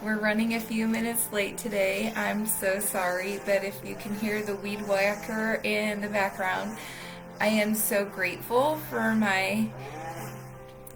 We're running a few minutes late today. I'm so sorry, but if you can hear the weed whacker in the background, I am so grateful for my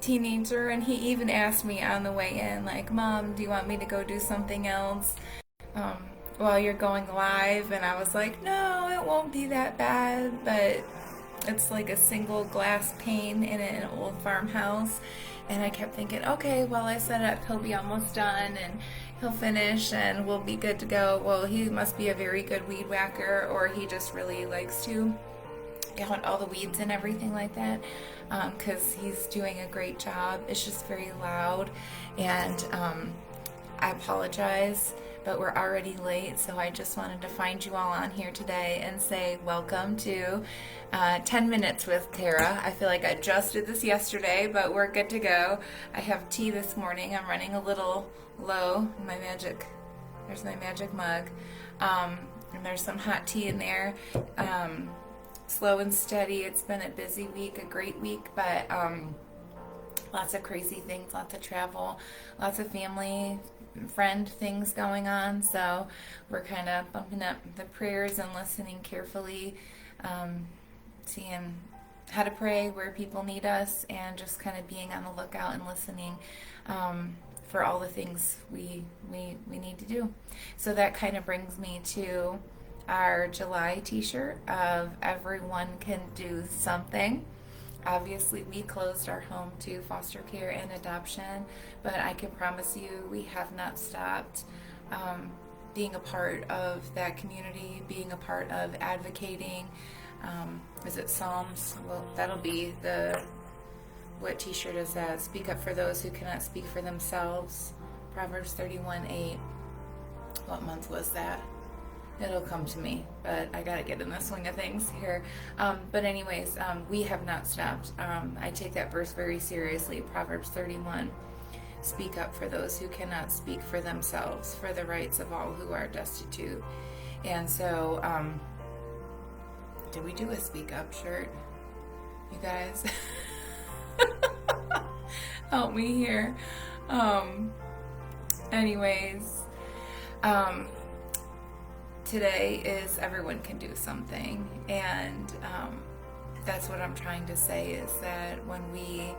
teenager, and he even asked me on the way in, like, Mom, do you want me to go do something else um, while you're going live? And I was like, no, it won't be that bad, but it's like a single glass pane in an old farmhouse. And I kept thinking, okay, while I set up, he'll be almost done and he'll finish and we'll be good to go. Well, he must be a very good weed whacker, or he just really likes to count all the weeds and everything like that, because he's doing a great job. It's just very loud, and I apologize, but we're already late, so I just wanted to find you all on here today and say welcome to 10 Minutes with Tara. I feel like I just did this yesterday, but we're good to go. I have tea this morning. I'm running a little low. There's my magic mug, and there's some hot tea in there. Slow and steady. It's been a busy week, a great week, but lots of crazy things, lots of travel, lots of family, friend things going on. So we're kind of bumping up the prayers and listening carefully, seeing how to pray where people need us, and just kind of being on the lookout and listening for all the things we need to do. So that kind of brings me to our July t-shirt of Everyone Can Do Something. Obviously, we closed our home to foster care and adoption, but I can promise you we have not stopped being a part of that community, being a part of advocating. Is it Psalms? Well, that'll be what t-shirt is that? Speak up for those who cannot speak for themselves. Proverbs 31:8. What month was that? It'll come to me, but I gotta get in the swing of things here. But anyways, we have not stopped. I take that verse very seriously. Proverbs 31. Speak up for those who cannot speak for themselves, for the rights of all who are destitute. And so, did we do a speak up shirt? You guys? Help me here. Anyways, today is Everyone Can Do Something, and that's what I'm trying to say, is that when we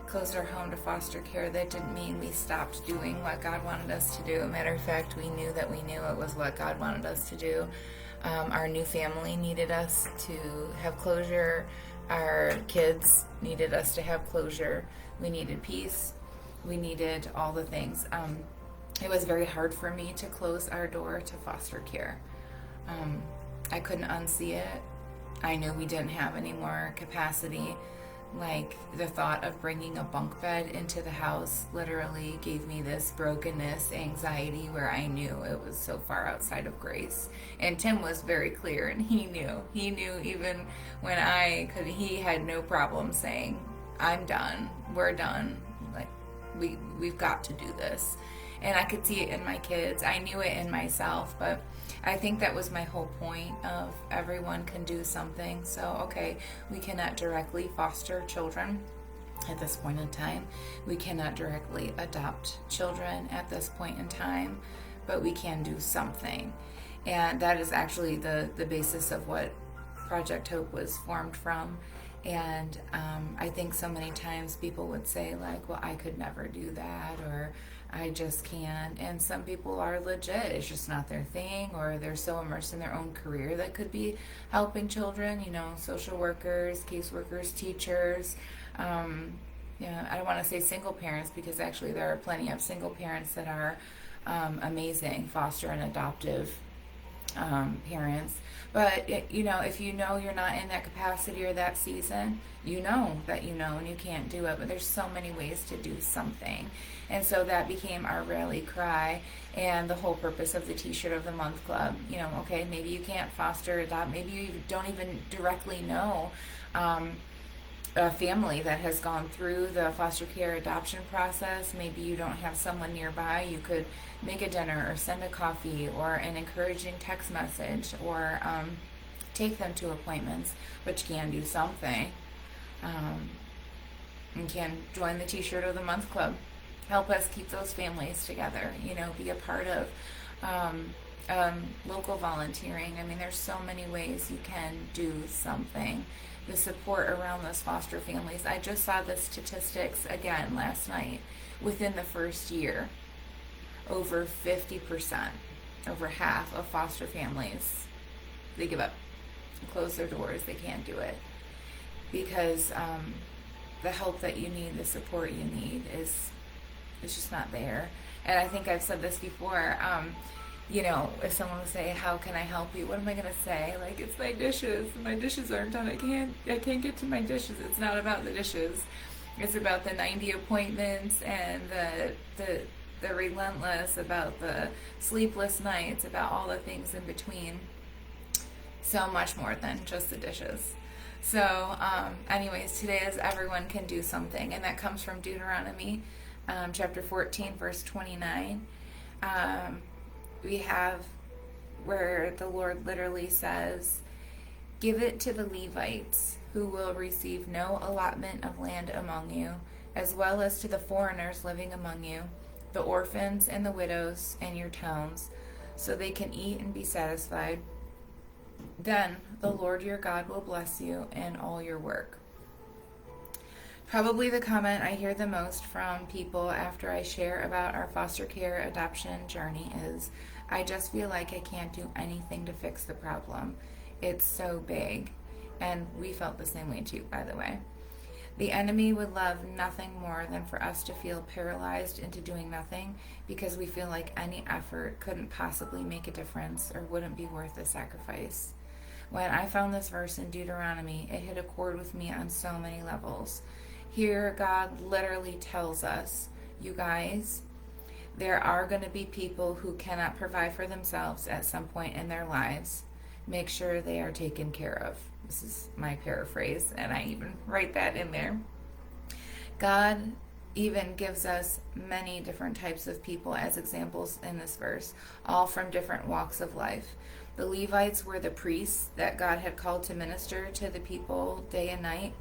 closed our home to foster care, that didn't mean we stopped doing what God wanted us to do. Matter of fact, we knew that we knew it was what God wanted us to do. Our new family needed us to have closure. Our kids needed us to have closure. We needed peace. We needed all the things. It was very hard for me to close our door to foster care. I couldn't unsee it. I knew we didn't have any more capacity. Like, the thought of bringing a bunk bed into the house literally gave me this brokenness, anxiety, where I knew it was so far outside of grace. And Tim was very clear, and he knew even when he had no problem saying, I'm done, we're done, like, we've got to do this. And I could see it in my kids. I knew it in myself, but I think that was my whole point of Everyone Can Do Something. So, okay, we cannot directly foster children at this point in time. We cannot directly adopt children at this point in time, but we can do something. And that is actually the basis of what Project Hope was formed from. And I think so many times people would say, like, well, I could never do that, or I just can't. And some people are legit, it's just not their thing, or they're so immersed in their own career that could be helping children, social workers, caseworkers, teachers. I don't want to say single parents, because actually there are plenty of single parents that are amazing foster and adoptive parents. But if you know you're not in that capacity or that season, you know that and you can't do it. But there's so many ways to do something. And so that became our rally cry and the whole purpose of the T-shirt of the Month Club. Okay, maybe you can't foster, adopt, maybe you don't even directly know a family that has gone through the foster care adoption process. Maybe you don't have someone nearby. You could make a dinner or send a coffee or an encouraging text message, or take them to appointments, which can do something. And can join the T-shirt of the Month Club. help us keep those families together, be a part of local volunteering. I mean, there's so many ways you can do something. The support around those foster families. I just saw the statistics again last night. Within the first year, over 50%, over half of foster families, they give up, close their doors. They can't do it because the help that you need, the support you need is just not there. And I think I've said this before. If someone will say, "How can I help you?" What am I gonna say? Like, it's my dishes. My dishes aren't done. I can't get to my dishes. It's not about the dishes. It's about the 90 appointments and the relentless, about the sleepless nights, about all the things in between. So much more than just the dishes. So, anyways, today is everyone can do something, and that comes from Deuteronomy, chapter 14, verse 29. We have where the Lord literally says, "Give it to the Levites, who will receive no allotment of land among you, as well as to the foreigners living among you, the orphans and the widows in your towns, so they can eat and be satisfied. Then the Lord your God will bless you in all your work." Probably the comment I hear the most from people after I share about our foster care adoption journey is, "I just feel like I can't do anything to fix the problem. It's so big." And we felt the same way too, by the way. The enemy would love nothing more than for us to feel paralyzed into doing nothing because we feel like any effort couldn't possibly make a difference or wouldn't be worth the sacrifice. When I found this verse in Deuteronomy, it hit a chord with me on so many levels. Here, God literally tells us, you guys, there are going to be people who cannot provide for themselves at some point in their lives. Make sure they are taken care of. This is my paraphrase, and I even write that in there. God even gives us many different types of people as examples in this verse, all from different walks of life. The Levites were the priests that God had called to minister to the people day and night.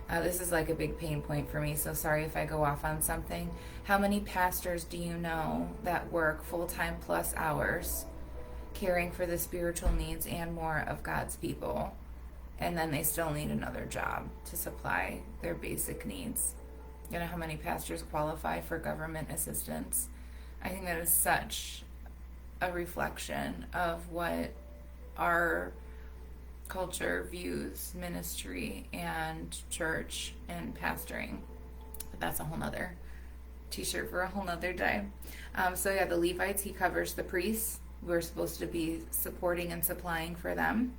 This is like a big pain point for me, so sorry if I go off on something. How many pastors do you know that work full-time plus hours, caring for the spiritual needs and more of God's people, and then they still need another job to supply their basic needs? You know how many pastors qualify for government assistance? I think that is such a reflection of what our culture views ministry and church and pastoring. But that's a whole nother t-shirt for a whole nother day. The Levites, he covers the priests. We're supposed to be supporting and supplying for them.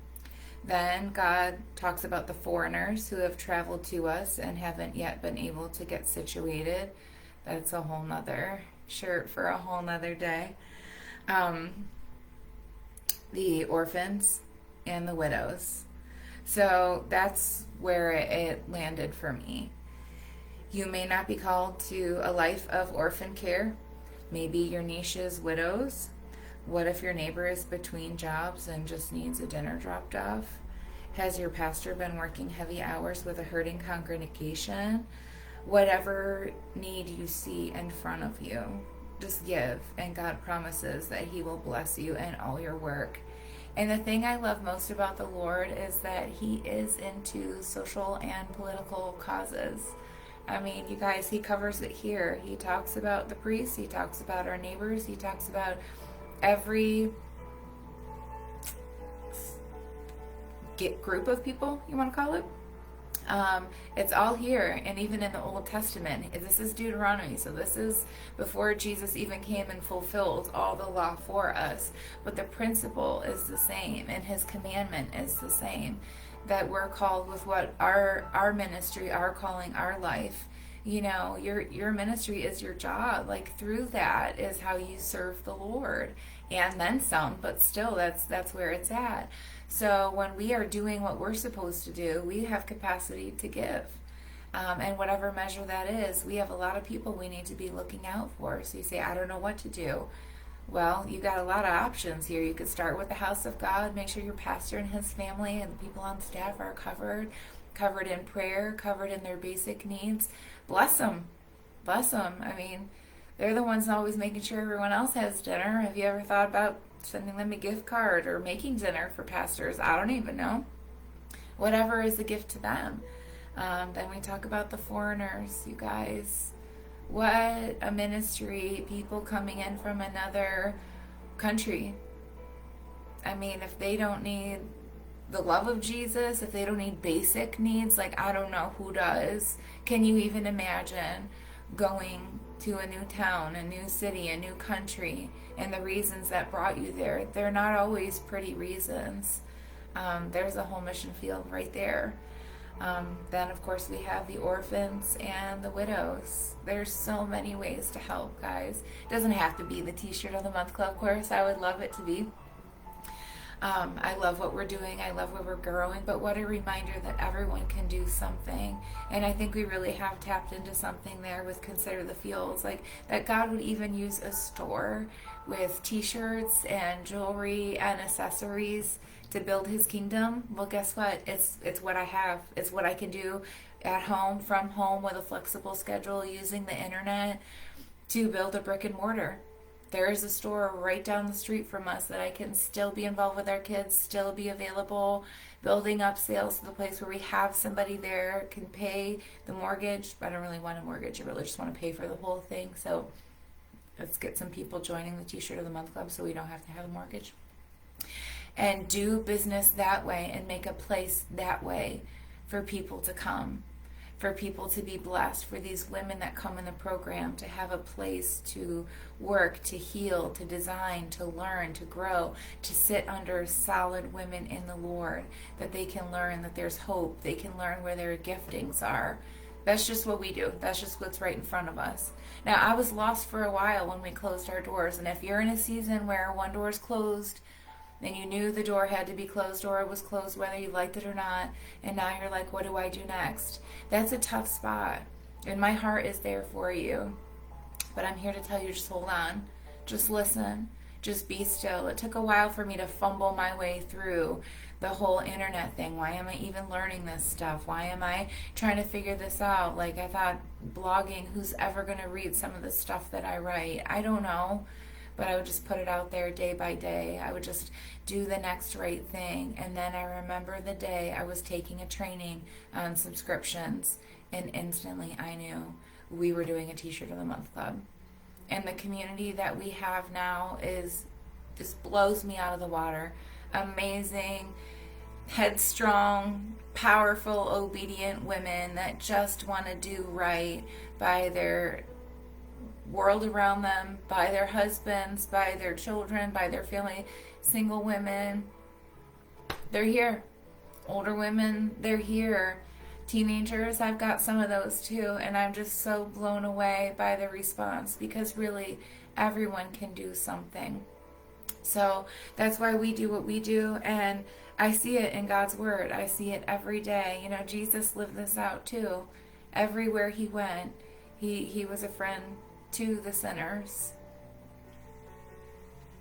Then God talks about the foreigners who have traveled to us and haven't yet been able to get situated. That's a whole nother shirt for a whole nother day. The orphans and the widows. So that's where it landed for me. You may not be called to a life of orphan care. Maybe your niche is widows. What if your neighbor is between jobs and just needs a dinner dropped off? Has your pastor been working heavy hours with a hurting congregation? Whatever need you see in front of you, just give, and God promises that he will bless you in all your work. And the thing I love most about the Lord is that he is into social and political causes. I mean, you guys, he covers it here. He talks about the priests, he talks about our neighbors, he talks about every group of people, you want to call it. It's all here, and even in the Old Testament. This is Deuteronomy, so this is before Jesus even came and fulfilled all the law for us. But the principle is the same, and his commandment is the same, that we're called with what our ministry, our calling, our life. You know, your ministry is your job. Like, through that is how you serve the Lord, and then some, but still that's where it's at. So when we are doing what we're supposed to do, we have capacity to give. And whatever measure that is, we have a lot of people we need to be looking out for. So you say, I don't know what to do. Well, you got a lot of options here. You could start with the house of God. Make sure your pastor and his family and the people on staff are covered in prayer, covered in their basic needs. Bless them. Bless them. I mean, they're the ones always making sure everyone else has dinner. Have you ever thought about sending them a gift card or making dinner for pastors? I don't even know. Whatever is a gift to them. Then we talk about the foreigners, you guys. What a ministry, people coming in from another country. I mean, if they don't need the love of Jesus, if they don't need basic needs, like I don't know who does. Can you even imagine going to a new town, a new city, a new country, and the reasons that brought you there? They're not always pretty reasons. There's a whole mission field right there. Then, of course, we have the orphans and the widows. There's so many ways to help, guys. It doesn't have to be the T-shirt of the month club course. I would love it to be. I love what we're doing. I love where we're growing. But what a reminder that everyone can do something. And I think we really have tapped into something there with Consider the Fields. Like that God would even use a store with T-shirts and jewelry and accessories to build his kingdom. Well, guess what? It's what I have. It's what I can do at home, from home, with a flexible schedule, using the internet to build a brick and mortar. There is a store right down the street from us that I can still be involved with our kids, still be available, building up sales to the place where we have somebody there, can pay the mortgage. I don't really want a mortgage. I really just want to pay for the whole thing. So let's get some people joining the T-shirt of the month club so we don't have to have a mortgage. And do business that way and make a place that way for people to come, for people to be blessed, for these women that come in the program to have a place to work, to heal, to design, to learn, to grow, to sit under solid women in the Lord, that they can learn that there's hope, they can learn where their giftings are. That's just what we do. That's just what's right in front of us. Now, I was lost for a while when we closed our doors, and if you're in a season where one door is closed, and you knew the door had to be closed or it was closed whether you liked it or not, and now you're like, what do I do next? That's a tough spot, and my heart is there for you. But I'm here to tell you, just hold on. Just listen. Just be still. It took a while for me to fumble my way through the whole internet thing. Why am I even learning this stuff? Why am I trying to figure this out? Like, I thought blogging, who's ever going to read some of the stuff that I write? I don't know. But I would just put it out there day by day. I would just do the next right thing. And then I remember the day I was taking a training on subscriptions, and instantly I knew we were doing a T-shirt of the month club. And the community that we have now just blows me out of the water. Amazing, headstrong, powerful, obedient women that just want to do right by their world around them, by their husbands, by their children, by their family. Single women, they're here. Older women, they're here. Teenagers, I've got some of those too, and I'm just so blown away by the response, because really everyone can do something. So that's why we do what we do, and I see it in God's word. I see it every day. You know, Jesus lived this out too. Everywhere he went, he was a friend to the sinners.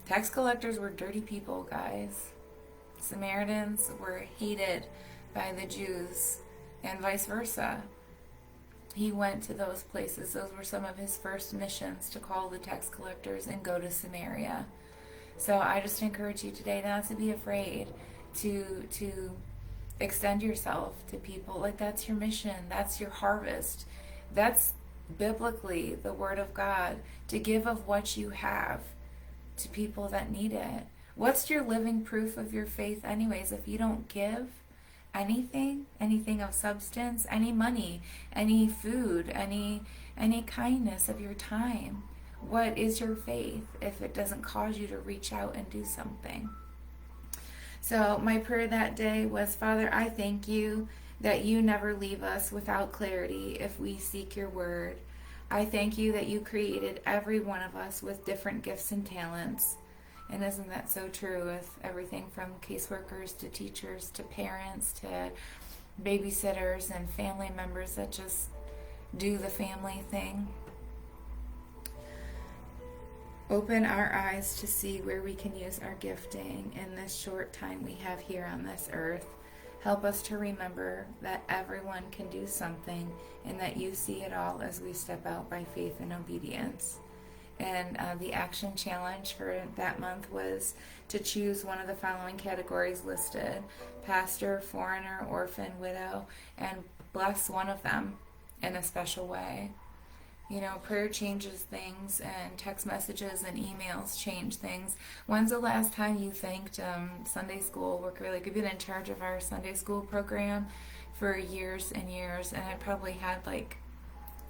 Tax collectors were dirty people, guys. Samaritans were hated by the Jews, and vice versa. He went to those places. Those were some of his first missions, to call the tax collectors and go to Samaria. So I just encourage you today not to be afraid to extend yourself to people. Like, that's your mission. That's your harvest. That's biblically the word of God, to give of what you have to people that need it. What's your living proof of your faith anyways if you don't give anything of substance, any money, any food, any kindness of your time? What is your faith if it doesn't cause you to reach out and do something? So my prayer that day was, Father, I thank you that you never leave us without clarity if we seek your word. I thank you that you created every one of us with different gifts and talents. And isn't that so true, with everything from caseworkers to teachers to parents to babysitters and family members that just do the family thing? Open our eyes to see where we can use our gifting in this short time we have here on this earth. Help us to remember that everyone can do something and that you see it all as we step out by faith and obedience. And the action challenge for that month was to choose one of the following categories listed: pastor, foreigner, orphan, widow, and bless one of them in a special way. You know, prayer changes things, and text messages and emails change things. When's the last time you thanked Sunday school worker? Like, I've been in charge of our Sunday school program for years and years, and I probably had like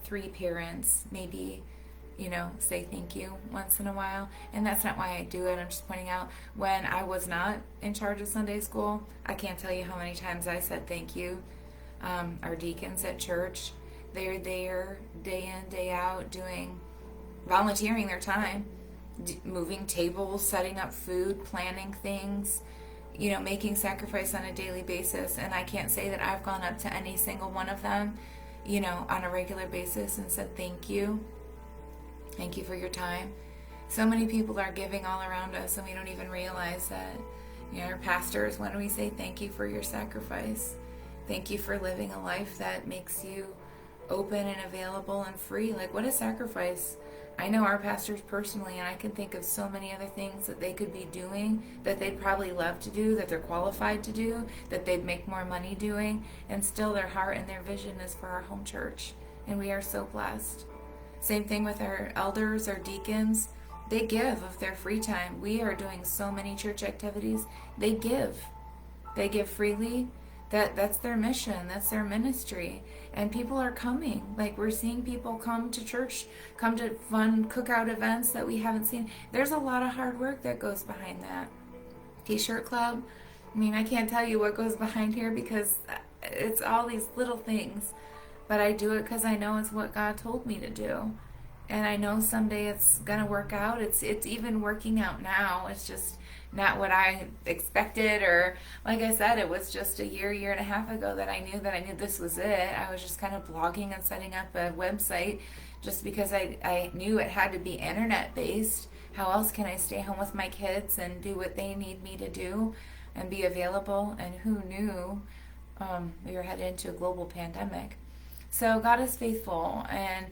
3 parents maybe, you know, say thank you once in a while. And that's not why I do it. I'm just pointing out, when I was not in charge of Sunday school, I can't tell you how many times I said thank you. Our deacons at church, they're there day in, day out, volunteering their time, moving tables, setting up food, planning things, you know, making sacrifice on a daily basis. And I can't say that I've gone up to any single one of them, you know, on a regular basis and said thank you. Thank you for your time. So many people are giving all around us, and we don't even realize that. You know, our pastors, when we say thank you for your sacrifice, thank you for living a life that makes you open and available and free. Like, what a sacrifice. I know our pastors personally, and I can think of so many other things that they could be doing that they'd probably love to do, that they're qualified to do, that they'd make more money doing, and still their heart and their vision is for our home church. And we are so blessed. Same thing with our elders, our deacons. They give of their free time. We are doing so many church activities. They give. They give freely. That's their mission. That's their ministry. And people are coming. Like, we're seeing people come to church, come to fun cookout events that we haven't seen. There's a lot of hard work that goes behind that. T-shirt club. I mean, I can't tell you what goes behind here because it's all these little things. But I do it because I know it's what God told me to do. And I know someday it's going to work out. It's even working out now. It's just not what I expected, or like I said, it was just a year and a half ago that I knew this was it. I was just kind of blogging and setting up a website just because I knew it had to be internet based. How else can I stay home with my kids and do what they need me to do and be available? And who knew we were headed into a global pandemic? So God is faithful, and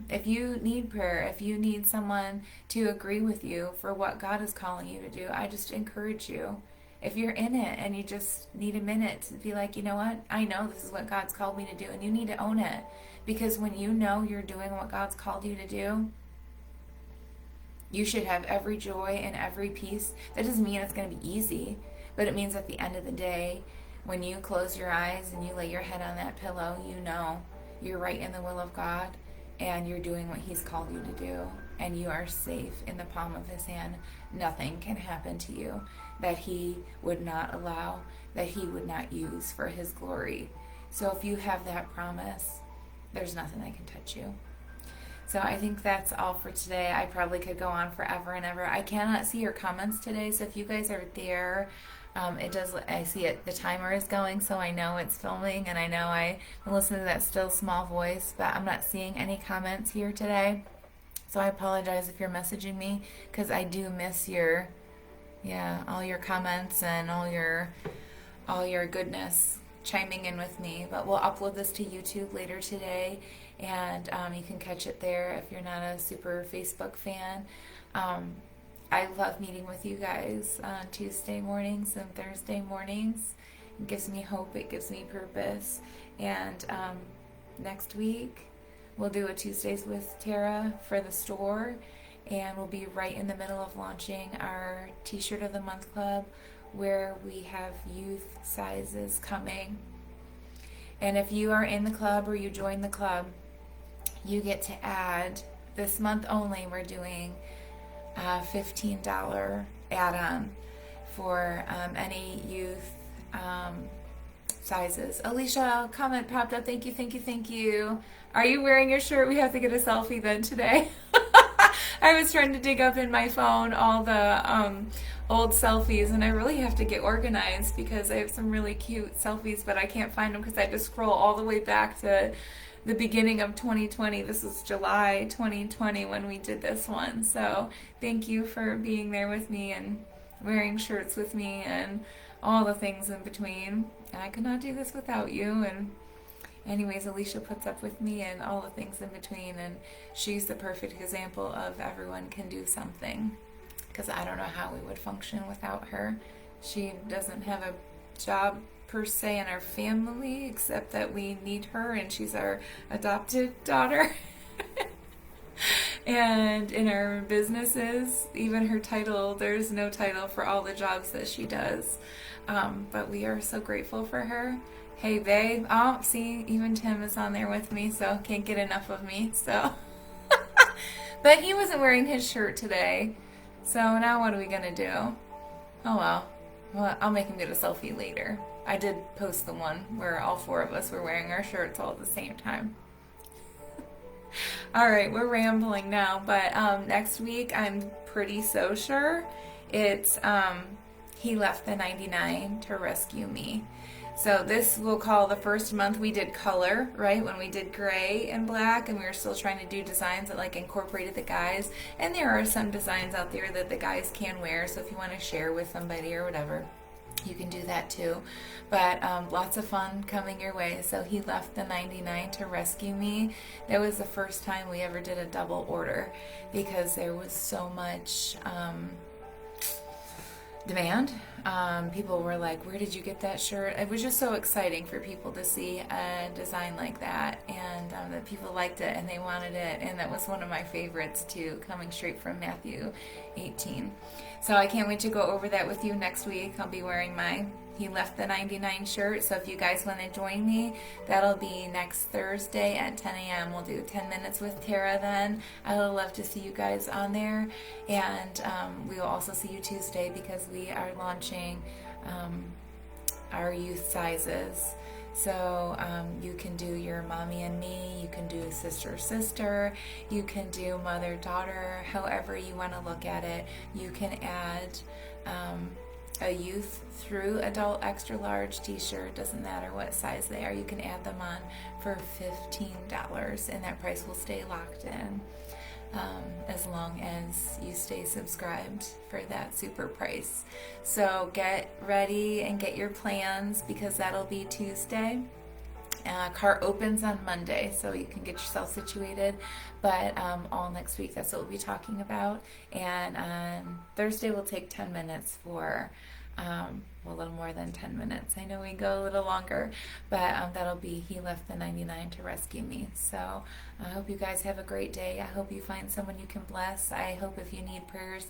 if you need prayer, if you need someone to agree with you for what God is calling you to do, I just encourage you. If you're in it and you just need a minute to be like, you know what, I know this is what God's called me to do, and you need to own it. Because when you know you're doing what God's called you to do, you should have every joy and every peace. That doesn't mean it's going to be easy, but it means at the end of the day, when you close your eyes and you lay your head on that pillow, you know you're right in the will of God and you're doing what He's called you to do, and you are safe in the palm of His hand. Nothing can happen to you that He would not allow, that He would not use for His glory. So if you have that promise, there's nothing that can touch you. So I think that's all for today. I probably could go on forever and ever. I cannot see your comments today, so if you guys are there, I see it, the timer is going, so I know it's filming, and I know I listen to that still small voice, but I'm not seeing any comments here today. So I apologize if you're messaging me, because I do miss all your comments and all your goodness chiming in with me. But we'll upload this to YouTube later today, and you can catch it there if you're not a super Facebook fan. I love meeting with you guys on Tuesday mornings and Thursday mornings. It gives me hope. It gives me purpose. And next week, we'll do a Tuesdays with Tara for the store. And we'll be right in the middle of launching our T-shirt of the Month Club, where we have youth sizes coming. And if you are in the club or you join the club, you get to add, this month only, we're doing $15 add-on for any youth sizes. Alicia, comment popped up. Thank you. Are you wearing your shirt? We have to get a selfie then today. I was trying to dig up in my phone all the old selfies, and I really have to get organized because I have some really cute selfies, but I can't find them because I had to scroll all the way back to the beginning of 2020. This was July 2020 when we did this one. So thank you for being there with me and wearing shirts with me and all the things in between. And I could not do this without you. And anyways, Alicia puts up with me and all the things in between. And she's the perfect example of everyone can do something. Because I don't know how we would function without her. She doesn't have a job per se in our family, except that we need her, and she's our adopted daughter. And in our businesses, even her title, there's no title for all the jobs that she does. But we are so grateful for her. Hey, babe. Oh, see, even Tim is on there with me, so can't get enough of me. So, but he wasn't wearing his shirt today. So now what are we gonna do? Oh well. Well, I'll make him get a selfie later. I did post the one where all four of us were wearing our shirts all at the same time. All right, we're rambling now, but next week I'm pretty so sure it's he left the 99 to rescue me. So this we'll call the first month we did color, right? When we did gray and black, and we were still trying to do designs that like incorporated the guys. And there are some designs out there that the guys can wear, so if you want to share with somebody or whatever, you can do that too. But lots of fun coming your way. So he left the 99 to rescue me. That was the first time we ever did a double order because there was so much demand. People were like, where did you get that shirt? It was just so exciting for people to see a design like that, and that people liked it and they wanted it, and that was one of my favorites too, coming straight from Matthew 18. So I can't wait to go over that with you next week. I'll be wearing my He Left the 99 shirt, so if you guys want to join me, that'll be next Thursday at 10 a.m. We'll do 10 minutes with Tara then. I would love to see you guys on there, and we will also see you Tuesday because we are launching our youth sizes. So you can do your mommy and me, you can do sister, you can do mother-daughter, however you want to look at it. You can add a youth through adult extra large t-shirt, doesn't matter what size they are, you can add them on for $15, and that price will stay locked in as long as you stay subscribed for that super price. So get ready and get your plans because that'll be Tuesday. Cart opens on Monday, so you can get yourself situated, but all next week that's what we'll be talking about. And on Thursday we'll take 10 minutes for a little more than 10 minutes. I know we go a little longer, but that'll be He Left the 99 to rescue me. So I hope you guys have a great day. I hope you find someone you can bless. I hope if you need prayers,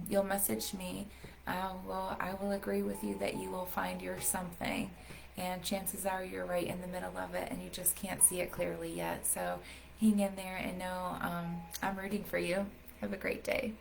you'll message me. I will agree with you that you will find your something, and chances are you're right in the middle of it and you just can't see it clearly yet. So hang in there and know I'm rooting for you. Have a great day.